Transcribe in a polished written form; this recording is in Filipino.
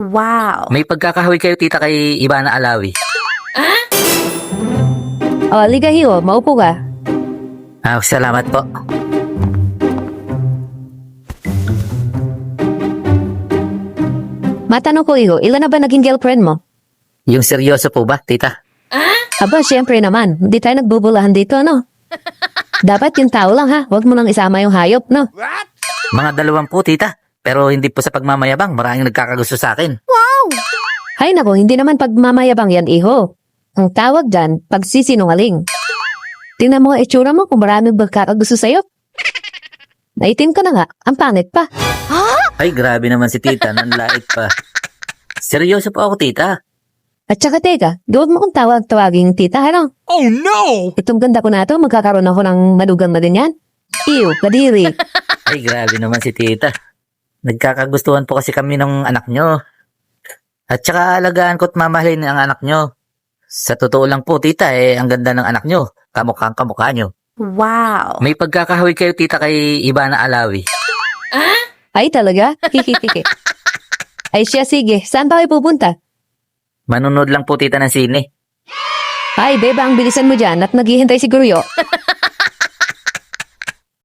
Wow! May pagkakahawig kayo tita kay Ivana Alawi. O, liga Hiyo, maupo ka. Salamat po. Matanong ko, Hiyo, ilan na ba naging girlfriend mo? Yung seryoso po ba, tita? Aba, syempre naman. Hindi tayo nagbubulahan dito, no? Dapat yung tao lang, ha? Huwag mo nang isama yung hayop, no? Mga 2 po, tita. Pero hindi po sa pagmamayabang. Maraming nagkakagusto sa akin. Hay nako, hindi naman pagmamayabang yan, iho. Ang tawag dyan, pagsisinungaling. Tingnan mo ang itsura mo kung maraming magkakagusto sa'yo. Naitim ka na nga, ang pangit pa. Ay, grabe naman si tita. Nanlait pa. Seryoso po ako, tita. At saka teka, huwag mo kong tawaging tita, ano? Oh no! Itong ganda ko na to, magkakaroon ako ng madugang na din yan. Ew, kadiri. Ay, grabe naman si tita. Nagkakagustuhan po kasi kami ng anak nyo. At saka alagaan ko at mamahalin ang anak nyo. Sa totoo lang po, tita, ang ganda ng anak nyo. Kamukhang kamukha nyo. Wow! May pagkakahawig kayo, tita, kay Ivana Alawi. Ay talaga? Kikikiki. Ay siya, sige. Saan ba kayo pupunta? Manunod lang po, tita, ng sine. Ay, beba, ang bilisan mo dyan at naghihintay si Guryo.